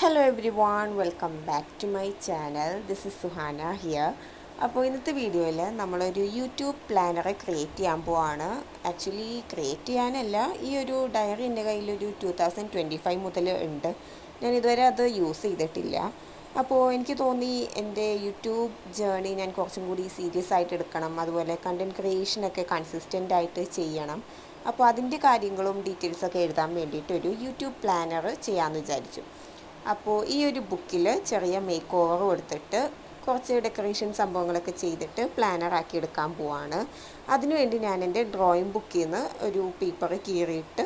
Hello everyone, welcome back to my channel. This is Suhana here. അപ്പോൾ ഇന്നത്തെ വീഡിയോയിൽ നമ്മളൊരു യൂട്യൂബ് പ്ലാനർ ക്രിയേറ്റ് ചെയ്യാൻ പോവാണ്. ആക്ച്വലി ക്രിയേറ്റ് ചെയ്യാനല്ല, ഈ ഒരു ഡയറി എൻ്റെ കയ്യിലൊരു 2025 മുതൽ ഉണ്ട്. ഞാൻ ഇതുവരെ അത് യൂസ് ചെയ്തിട്ടില്ല. അപ്പോൾ എനിക്ക് തോന്നി എൻ്റെ യൂട്യൂബ് ജേർണി ഞാൻ കുറച്ചും കൂടി സീരിയസ് ആയിട്ട് എടുക്കണം, അതുപോലെ കണ്ടൻറ് ക്രിയേഷനൊക്കെ കൺസിസ്റ്റൻ്റ് ആയിട്ട് ചെയ്യണം. അപ്പോൾ അതിൻ്റെ കാര്യങ്ങളും ഡീറ്റെയിൽസൊക്കെ എഴുതാൻ വേണ്ടിയിട്ട് ഒരു യൂട്യൂബ് പ്ലാനർ ചെയ്യാമെന്ന് വിചാരിച്ചു. അപ്പോൾ ഈ ഒരു ബുക്കിൽ ചെറിയ മേക്ക് ഓവർ കൊടുത്തിട്ട് കുറച്ച് ഡെക്കറേഷൻ സംഭവങ്ങളൊക്കെ ചെയ്തിട്ട് പ്ലാനർ ആക്കി എടുക്കാൻ പോവാണ്. അതിനുവേണ്ടി ഞാൻ എൻ്റെ ഡ്രോയിങ് ബുക്കിൽ നിന്ന് ഒരു പേപ്പർ കീറിയിട്ട്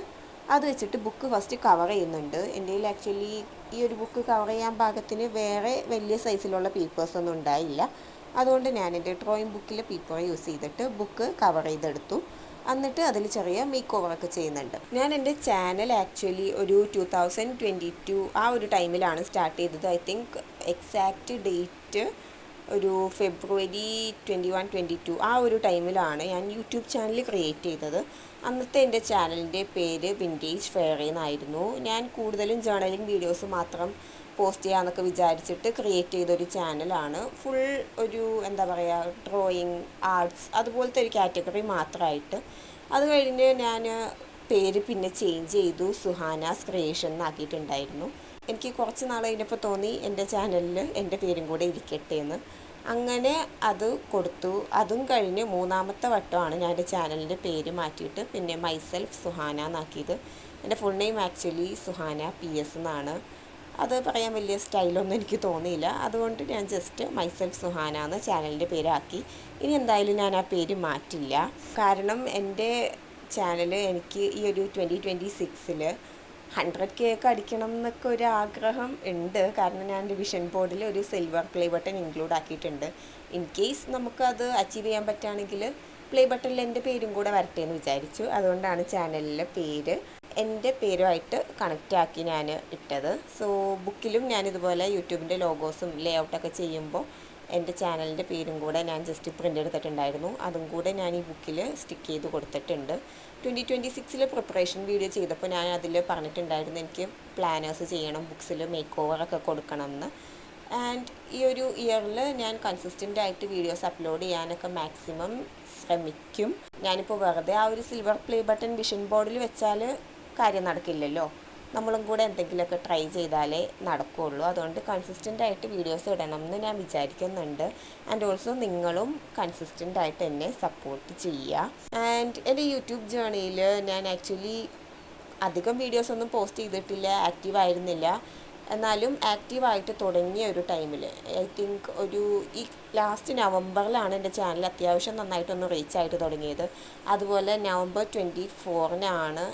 അത് വെച്ചിട്ട് ബുക്ക് ഫസ്റ്റ് കവർ ചെയ്യുന്നുണ്ട്. എൻ്റെ കയ്യിൽ ആക്ച്വലി ഈ ഒരു ബുക്ക് കവർ ചെയ്യാൻ പാകത്തിന് വേറെ വലിയ സൈസിലുള്ള പേപ്പേഴ്സൊന്നും ഉണ്ടായില്ല. അതുകൊണ്ട് ഞാൻ എൻ്റെ ഡ്രോയിങ് ബുക്കിലെ പേപ്പർ യൂസ് ചെയ്തിട്ട് ബുക്ക് കവർ ചെയ്തെടുത്തു. എന്നിട്ട് അതിൽ ചെറിയ മേക്ക് ഓവറൊക്കെ ചെയ്യുന്നുണ്ട്. ഞാൻ എൻ്റെ ചാനൽ ആക്ച്വലി ഒരു 2022 ആ ഒരു ടൈമിലാണ് സ്റ്റാർട്ട് ചെയ്തത്. ഐ തിങ്ക് എക്സാക്റ്റ് ഡേറ്റ് ഒരു ഫെബ്രുവരി 21-22 ആ ഒരു ടൈമിലാണ് ഞാൻ യൂട്യൂബ് ചാനൽ ക്രിയേറ്റ് ചെയ്തത്. അന്നത്തെ എൻ്റെ ചാനലിൻ്റെ പേര് വിൻറ്റേജ് ഫെയറി എന്നായിരുന്നു. ഞാൻ കൂടുതലും ജേർണലിംഗ് വീഡിയോസ് മാത്രം പോസ്റ്റ് ചെയ്യാമെന്നൊക്കെ വിചാരിച്ചിട്ട് ക്രിയേറ്റ് ചെയ്തൊരു ചാനലാണ്. ഫുൾ ഒരു എന്താ പറയുക, ഡ്രോയിങ്, ആർട്സ് അതുപോലത്തെ ഒരു കാറ്റഗറി മാത്രമായിട്ട്. അത് കഴിഞ്ഞ് ഞാൻ പേര് പിന്നെ ചേഞ്ച് ചെയ്തു, സുഹാനാസ് ക്രിയേഷൻ എന്നാക്കിയിട്ടുണ്ടായിരുന്നു. എനിക്ക് കുറച്ച് നാൾ കഴിഞ്ഞപ്പോൾ തോന്നി എൻ്റെ ചാനലിൽ എൻ്റെ പേരും കൂടെ ഇരിക്കട്ടെ എന്ന്. അങ്ങനെ അത് കൊടുത്തു. അതും കഴിഞ്ഞ് മൂന്നാമത്തെ വട്ടമാണ് ഞാൻ എൻ്റെ ചാനലിൻ്റെ പേര് മാറ്റിയിട്ട് പിന്നെ മൈസെൽഫ് സുഹാന എന്നാക്കിയത്. എൻ്റെ ഫുൾ നെയിം ആക്ച്വലി സുഹാന PS എന്നാണ്. അത് പറയാൻ വലിയ സ്റ്റൈലൊന്നും എനിക്ക് തോന്നിയില്ല. അതുകൊണ്ട് ഞാൻ ജസ്റ്റ് മൈസെൽഫ് സുഹാന എന്ന് ചാനലിൻ്റെ പേരാക്കി. ഇനി എന്തായാലും ഞാൻ ആ പേര് മാറ്റില്ല. കാരണം എൻ്റെ ചാനൽ എനിക്ക് ഈ ഒരു 2026-ൽ 100K ഒക്കെ അടിക്കണം എന്നൊക്കെ ഒരു ആഗ്രഹം ഉണ്ട്. കാരണം ഞാൻ എൻ്റെ വിഷൻ ബോർഡിൽ ഒരു സിൽവർ പ്ലേ ബട്ടൺ ഇൻക്ലൂഡ് ആക്കിയിട്ടുണ്ട്. ഇൻ കേസ് നമുക്കത് അച്ചീവ് ചെയ്യാൻ പറ്റുകയാണെങ്കിൽ പ്ലേ ബട്ടണിൽ എൻ്റെ പേരും കൂടെ വരട്ടെ എന്ന് വിചാരിച്ചു. അതുകൊണ്ടാണ് ചാനലിലെ പേര് എൻ്റെ പേരുമായിട്ട് കണക്റ്റ് ആക്കി ഞാൻ ഇട്ടത്. സോ ബുക്കിലും ഞാനിതുപോലെ യൂട്യൂബിൻ്റെ ലോഗോസും ലേ ഔട്ടൊക്കെ ചെയ്യുമ്പോൾ എൻ്റെ ചാനലിൻ്റെ പേരും കൂടെ ഞാൻ ജസ്റ്റ് പ്രിൻ്റ് എടുത്തിട്ടുണ്ടായിരുന്നു. അതും കൂടെ ഞാൻ ഈ ബുക്കിൽ സ്റ്റിക്ക് ചെയ്ത് കൊടുത്തിട്ടുണ്ട്. 2026-ൽ പ്രിപ്പറേഷൻ വീഡിയോ ചെയ്തപ്പോൾ ഞാൻ അതിൽ പറഞ്ഞിട്ടുണ്ടായിരുന്നു എനിക്ക് പ്ലാനേഴ്സ് ചെയ്യണം, ബുക്സിൽ മേക്ക് ഓവറൊക്കെ കൊടുക്കണം എന്ന്. ആൻഡ് ഈ ഒരു ഇയറിൽ ഞാൻ കൺസിസ്റ്റൻ്റ് ആയിട്ട് വീഡിയോസ് അപ്ലോഡ് ചെയ്യാനൊക്കെ മാക്സിമം ശ്രമിക്കും. ഞാനിപ്പോൾ വെറുതെ ആ ഒരു സിൽവർ പ്ലേ ബട്ടൺ വിഷൻ ബോർഡിൽ വെച്ചാൽ കാര്യം നടക്കില്ലല്ലോ. നമ്മളും കൂടെ എന്തെങ്കിലുമൊക്കെ ട്രൈ ചെയ്താലേ നടക്കുകയുള്ളൂ. അതുകൊണ്ട് കൺസിസ്റ്റൻ്റ് ആയിട്ട് വീഡിയോസ് ഇടണം എന്ന് ഞാൻ വിചാരിക്കുന്നുണ്ട്. ആൻഡ് ഓൾസോ നിങ്ങളും കൺസിസ്റ്റൻ്റ് ആയിട്ട് എന്നെ സപ്പോർട്ട് ചെയ്യുക. ആൻഡ് എൻ്റെ യൂട്യൂബ് ജേർണിയിൽ ഞാൻ ആക്ച്വലി അധികം വീഡിയോസൊന്നും പോസ്റ്റ് ചെയ്തിട്ടില്ല, ആക്റ്റീവ് ആയിരുന്നില്ല. എന്നാലും ആക്റ്റീവായിട്ട് തുടങ്ങിയ ഒരു ടൈമിൽ ഐ തിങ്ക് ഒരു ഈ ലാസ്റ്റ് നവംബറിലാണ് എൻ്റെ ചാനൽ അത്യാവശ്യം നന്നായിട്ടൊന്ന് റീച്ച് ആയിട്ട് തുടങ്ങിയത്. അതുപോലെ നവംബർ 24-നാണ്,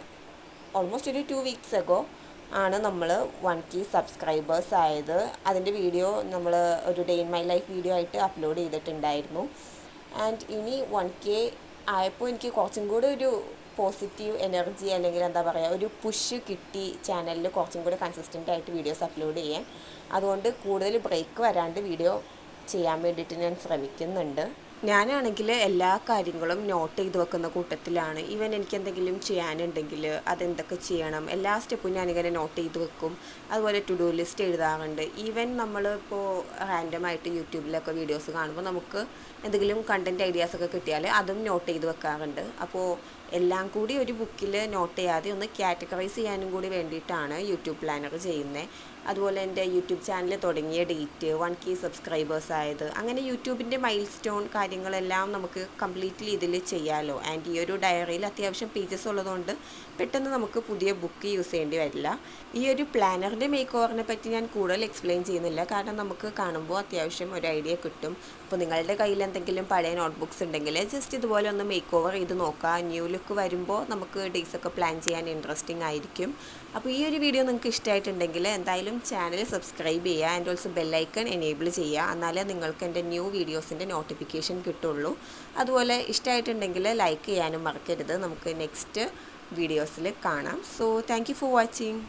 ഓൾമോസ്റ്റ് ഒരു 2 weeks ago ആണ് നമ്മൾ 1K സബ്സ്ക്രൈബേഴ്സ് ആയത്. അതിൻ്റെ വീഡിയോ നമ്മൾ ഒരു day in my life video ആയിട്ട് അപ്ലോഡ് ചെയ്തിട്ടുണ്ടായിരുന്നു. ആൻഡ് ഇനി 1K ആയപ്പോൾ എനിക്ക് കുറച്ചും കൂടി ഒരു പോസിറ്റീവ് എനർജി, അല്ലെങ്കിൽ എന്താ പറയുക, ഒരു പുഷ് കിട്ടി ചാനലിൽ കുറച്ചും കൂടി കൺസിസ്റ്റൻ്റ് ആയിട്ട് വീഡിയോസ് അപ്ലോഡ് ചെയ്യാൻ. അതുകൊണ്ട് കൂടുതൽ ബ്രേക്ക് വരാണ്ട് വീഡിയോ ചെയ്യാൻ വേണ്ടിയിട്ട് ഞാൻ ശ്രമിക്കുന്നുണ്ട്. ഞാനാണെങ്കിൽ എല്ലാ കാര്യങ്ങളും നോട്ട് ചെയ്ത് വെക്കുന്ന കൂട്ടത്തിലാണ്. ഈവൻ എനിക്ക് എന്തെങ്കിലും ചെയ്യാനുണ്ടെങ്കിൽ അതെന്തൊക്കെ ചെയ്യണം എല്ലാ സ്റ്റെപ്പും ഞാനിങ്ങനെ നോട്ട് ചെയ്ത് വെക്കും. അതുപോലെ ടു ഡു ലിസ്റ്റ് എഴുതാറുണ്ട്. ഈവൻ നമ്മളിപ്പോൾ റാൻഡമായിട്ട് യൂട്യൂബിലൊക്കെ വീഡിയോസ് കാണുമ്പോൾ നമുക്ക് എന്തെങ്കിലും കണ്ടൻറ് ഐഡിയാസൊക്കെ കിട്ടിയാൽ അതും നോട്ട് ചെയ്ത് വെക്കാറുണ്ട്. അപ്പോൾ എല്ലാം കൂടി ഒരു ബുക്കിൽ നോട്ട് ചെയ്യാതെ ഒന്ന് കാറ്റഗറൈസ് ചെയ്യാനും കൂടി വേണ്ടിയിട്ടാണ് യൂട്യൂബ് പ്ലാനർ ചെയ്യുന്നത്. അതുപോലെ എൻ്റെ യൂട്യൂബ് ചാനൽ തുടങ്ങിയ ഡേറ്റ്, 1K സബ്സ്ക്രൈബേഴ്സ് ആയത്, അങ്ങനെ യൂട്യൂബിൻ്റെ മൈൽ സ്റ്റോൺ കാര്യങ്ങളെല്ലാം നമുക്ക് കംപ്ലീറ്റ്ലി ഇതിൽ ചെയ്യാമല്ലോ. ആൻഡ് ഈ ഒരു ഡയറിയിൽ അത്യാവശ്യം പേജസ് ഉള്ളതുകൊണ്ട് പെട്ടെന്ന് നമുക്ക് പുതിയ ബുക്ക് യൂസ് ചെയ്യേണ്ടി വരില്ല. ഈ ഒരു പ്ലാനറിൻ്റെ മേക്ക് ഓവറിനെ പറ്റി ഞാൻ കൂടുതൽ എക്സ്പ്ലെയിൻ ചെയ്യുന്നില്ല, കാരണം നമുക്ക് കാണുമ്പോൾ അത്യാവശ്യം ഒരു ഐഡിയ കിട്ടും. അപ്പോൾ നിങ്ങളുടെ കയ്യിൽ എന്തെങ്കിലും പഴയ നോട്ട്ബുക്സ് ഉണ്ടെങ്കിൽ ജസ്റ്റ് ഇതുപോലെ ഒന്ന് മേക്ക് ഓവർ ചെയ്ത് നോക്കുക. ന്യൂ ലുക്ക് വരുമ്പോൾ നമുക്ക് ഡേയ്സൊക്കെ പ്ലാൻ ചെയ്യാൻ ഇൻട്രസ്റ്റിംഗ് ആയിരിക്കും. അപ്പോൾ ഈ ഒരു വീഡിയോ നിങ്ങൾക്ക് ഇഷ്ടമായിട്ടുണ്ടെങ്കിൽ എന്തായാലും ചാനൽ സബ്സ്ക്രൈബ് ചെയ്യുക. ആൻഡ് ഓൾസോ ബെല്ലൈക്കൺ എനേബിൾ ചെയ്യുക. എന്നാലേ നിങ്ങൾക്ക് എൻ്റെ ന്യൂ വീഡിയോസിൻ്റെ നോട്ടിഫിക്കേഷൻ കിട്ടുള്ളൂ. അതുപോലെ ഇഷ്ടമായിട്ടുണ്ടെങ്കിൽ ലൈക്ക് ചെയ്യാനും മറക്കരുത്. നമുക്ക് നെക്സ്റ്റ് വീഡിയോസിൽ കാണാം. So thank you for watching.